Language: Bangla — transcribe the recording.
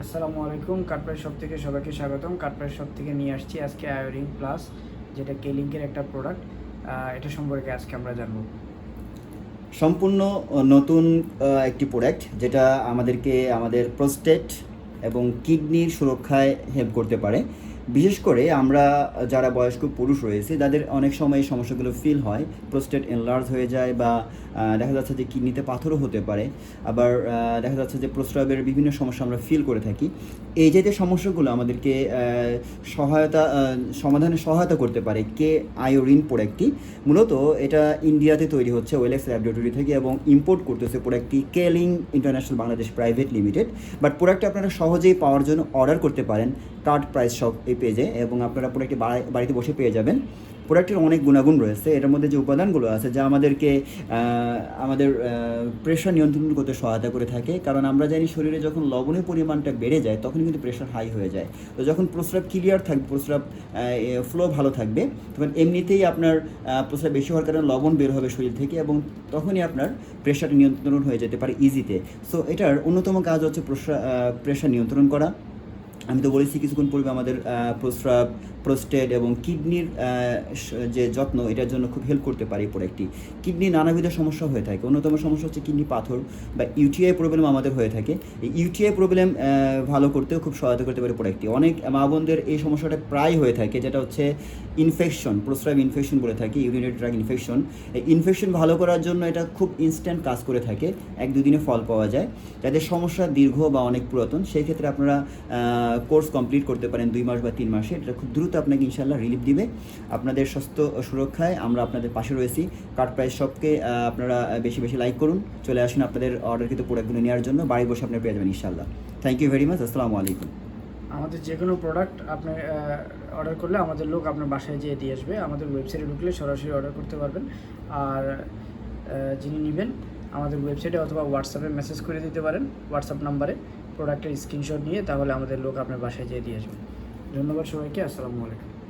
আসসালামু আলাইকুম। কাঠপ্রাইস শপ থেকে সবাইকে স্বাগতম। কাঠপ্রাইস শপ থেকে নিয়ে আসছি আজকে আয়োরিন প্লাস, যেটা কেলিংকের একটা প্রোডাক্ট। এটা সম্পর্কে আজকে আমরা জানবো। সম্পূর্ণ নতুন একটি প্রোডাক্ট যেটা আমাদেরকে আমাদের প্রোস্টেট এবং কিডনির সুরক্ষায় হেল্প করতে পারে। বিশেষ করে আমরা যারা বয়স্ক পুরুষ রয়েছে তাদের অনেক সময় এই সমস্যাগুলো ফিল হয়। প্রোস্টেট এনলার্জ হয়ে যায় বা দেখা যাচ্ছে যে কিডনিতে পাথরও হতে পারে। আবার দেখা যাচ্ছে যে প্রস্রাবের বিভিন্ন সমস্যা আমরা ফিল করে থাকি। এই জাতীয় সমস্যাগুলো আমাদেরকে সমাধানে সহায়তা করতে পারে আয়োরিন প্রোডাক্টটি। মূলত এটা ইন্ডিয়াতে তৈরি হচ্ছে ওয়েলেক্স ল্যাবরেটরি থেকে এবং ইম্পোর্ট করতেছে প্রোডাক্টটি killing international Bangladesh private limited. But প্রোডাক্টটা আপনারা সহজেই পাওয়ার জন্য অর্ডার করতে পারেন কার্ড প্রাইস শপ এই পেজে, এবং আপনারা প্রোডাক্টটি বাড়িতে বসে পেয়ে যাবেন। প্রোডাক্টের অনেক গুণাগুণ রয়েছে। এটার মধ্যে যে উপাদানগুলো আছে যা আমাদেরকে আমাদের প্রেশার নিয়ন্ত্রণ করতে সহায়তা করে থাকে, কারণ আমরা জানি শরীরে যখন লবণের পরিমাণটা বেড়ে যায় তখন কিন্তু প্রেশার হাই হয়ে যায়। তো যখন প্রস্রাব ক্লিয়ার থাকবে, প্রস্রাব ফ্লো ভালো থাকবে, তখন এমনিতেই আপনার প্রস্রাব বেশি হওয়ার কারণে লবণ বের হবে শরীর থেকে, এবং তখনই আপনার প্রেশার নিয়ন্ত্রণ হয়ে যেতে পারে ইজিতে। সো এটার অন্যতম কাজ হচ্ছে প্রেশার নিয়ন্ত্রণ করা। আমি তো বলেছি কিছুক্ষণ পূর্বে আমাদের প্রস্রাব, প্রোস্টেট এবং কিডনির যে যত্ন, এটার জন্য খুব হেল্প করতে পারে এই প্রোডাক্টটি। কিডনি নানাবিধ সমস্যা হয়ে থাকে। অন্যতম সমস্যা হচ্ছে কিডনি পাথর বা ইউটিআই প্রবলেম আমাদের হয়ে থাকে। এই ইউটিআই প্রবলেম ভালো করতেও খুব সহায়তা করতে পারে প্রোডাক্টটি। অনেক মা বোনদের এই সমস্যাটা প্রায় হয়ে থাকে, যেটা হচ্ছে ইনফেকশন, প্রস্রাব ইনফেকশন বলে থাকি, ইউরিনারি ট্র্যাক্ট ইনফেকশন। এই ইনফেকশন ভালো করার জন্য এটা খুব ইনস্ট্যান্ট কাজ করে থাকে, 1-2 দিনে ফল পাওয়া যায়। যাদের সমস্যা দীর্ঘ বা অনেক পুরাতন, সেই ক্ষেত্রে আপনারা কোর্স কমপ্লিট করতে পারেন 2 মাস বা 3 মাসে। এটা খুব দ্রুত আপনাকে ইনশাল্লাহ রিলিফ দিবে। আপনাদের স্বাস্থ্য সুরক্ষায় আমরা আপনাদের পাশে রয়েছি। কার্ড প্রাইস শপকে আপনারা বেশি বেশি লাইক করুন, চলে আসুন আপনাদের অর্ডারকৃত প্রোডাক্টগুলো নেওয়ার জন্য। বাড়ি বসে আপনারা পেয়ে যাবেন ইনশাল্লাহ। Thank you very much. আসসালামু আলাইকুম। আমাদের যে কোনো প্রোডাক্ট আপনি অর্ডার করলে আমাদের লোক আপনার বাসায় যেয়ে দিয়ে আসবে। আমাদের ওয়েবসাইটে ঢুকলে সরাসরি অর্ডার করতে পারবেন। আর যিনি নেবেন আমাদের ওয়েবসাইটে অথবা হোয়াটসঅ্যাপে মেসেজ করে দিতে পারেন, হোয়াটসঅ্যাপ নাম্বারে প্রোডাক্টের স্ক্রিনশট নিয়ে, তাহলে আমাদের লোক আপনার বাসায় যেয়ে দিয়ে আসবে। ধন্যবাদ সবাইকে। আসসালামু আলাইকুম।